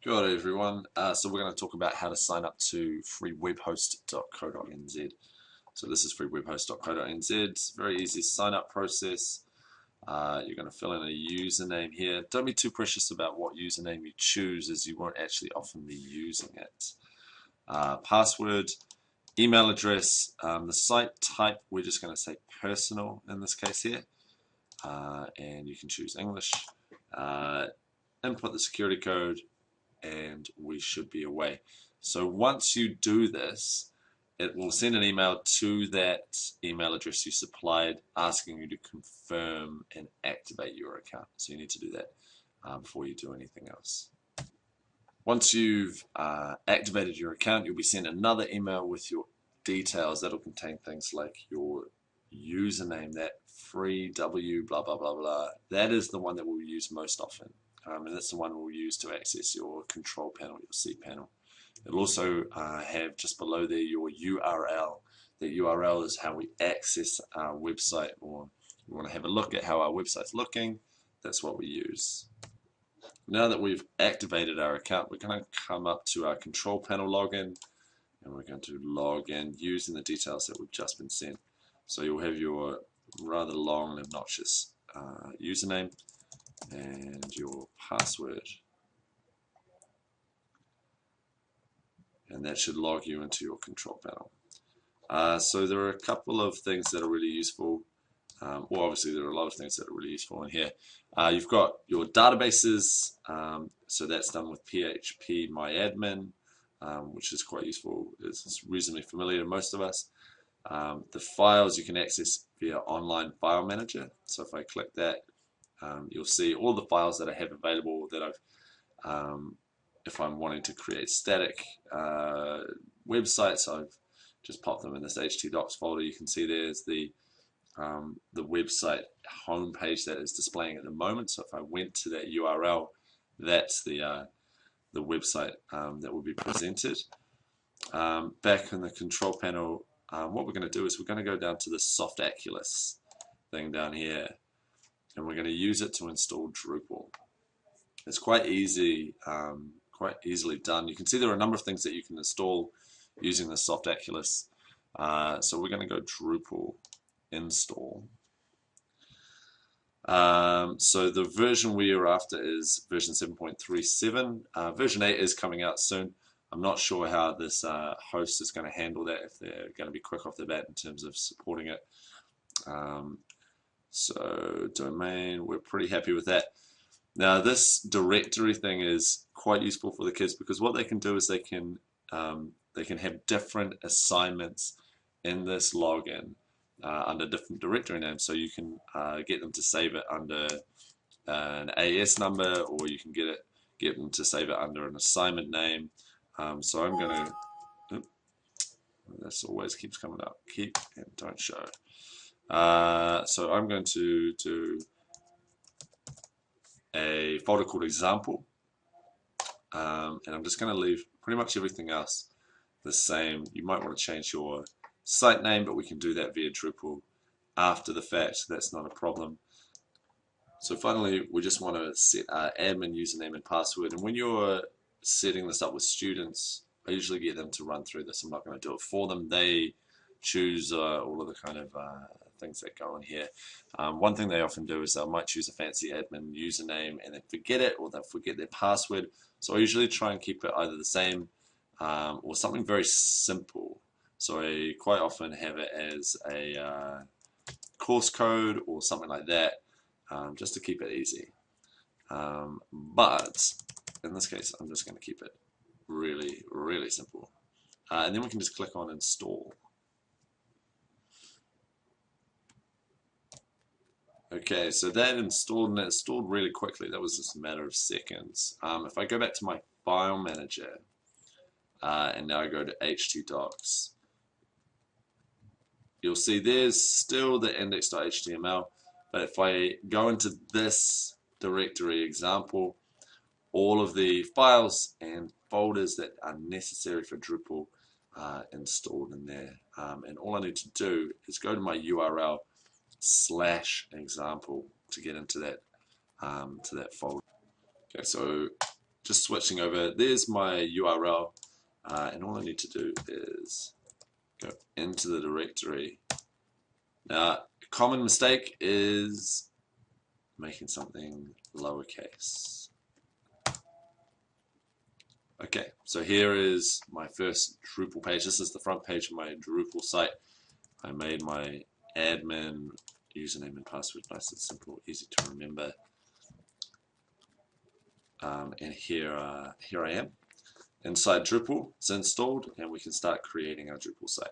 Good day, everyone. So we're going to talk about how to sign up to freewebhost.co.nz. So this is freewebhost.co.nz. It's a very easy sign up process. You're going to fill in a username here. Don't be too precious about what username you choose, as you won't actually often be using it. Password, email address, the site type, we're just going to say personal in this case here. And you can choose English. Input the security code, and we should be away. So once you do this, it will send an email to that email address you supplied asking you to confirm and activate your account. So you need to do that before you do anything else. Once you've activated your account, you'll be sent another email with your details that'll contain things like your username, that free W blah blah blah blah. That is the one that we'll use most often. And that's the one we'll use to access your control panel, your cPanel. It'll also have just below there your URL. The URL is how we access our website, or we want to have a look at how our website's looking. That's what we use. Now that we've activated our account, we're going to come up to our control panel login, and we're going to log in using the details that we've just been sent. So you'll have your rather long and obnoxious username and your password, and that should log you into your control panel. So there are a couple of things that are really useful. Well, obviously there are a lot of things that are really useful in here. You've got your databases, so that's done with PHP MyAdmin, which is quite useful. It's reasonably familiar to most of us. The files you can access via Online File Manager. So if I click that, you'll see all the files that I have available that I've, if I'm wanting to create static websites, I've just popped them in this htdocs folder. You can see there's the website homepage that is displaying at the moment. So if I went to that URL, that's the website that will be presented. Back in the control panel, what we're going to do is we're going to go down to the soft Oculus thing down here, and we're going to use it to install Drupal. It's quite easy, quite easily done. You can see there are a number of things that you can install using the soft Oculus. So we're going to go Drupal Install. So the version we are after is version 7.37. Version 8 is coming out soon. I'm not sure how this host is going to handle that, if they're going to be quick off the bat in terms of supporting it. So domain, we're pretty happy with that. Now this directory thing is quite useful for the kids, because what they can do is they can have different assignments in this login under different directory names. So you can get them to save it under an AS number, or you can get them to save it under an assignment name. So I'm going to, this always keeps coming up, keep and don't show. So I'm going to do a folder called example, and I'm just going to leave pretty much everything else the same. You might want to change your site name, but we can do that via Drupal after the fact. That's not a problem. So finally, we just want to set our admin username and password, and when you're setting this up with students, I usually get them to run through this. I'm not going to do it for them. They choose all of the kind of things that go in here. One thing they often do is they might choose a fancy admin username and then forget it, or they'll forget their password. So I usually try and keep it either the same or something very simple. So I quite often have it as a course code or something like that, just to keep it easy. But in this case, I'm just going to keep it really, really simple. And then we can just click on install. Okay, so that installed, and it installed really quickly. That was just a matter of seconds. If I go back to my file manager, and now I go to htdocs, you'll see there's still the index.html, but if I go into this directory example, all of the files and folders that are necessary for Drupal are installed in there. And all I need to do is go to my URL /example to get into that folder. Okay, so just switching over. There's my URL, and all I need to do is go into the directory. Now, a common mistake is making something lowercase. Okay, so here is my first Drupal page. This is the front page of my Drupal site. I made my admin username and password nice and simple, easy to remember. And here I am inside Drupal. It's installed, and we can start creating our Drupal site.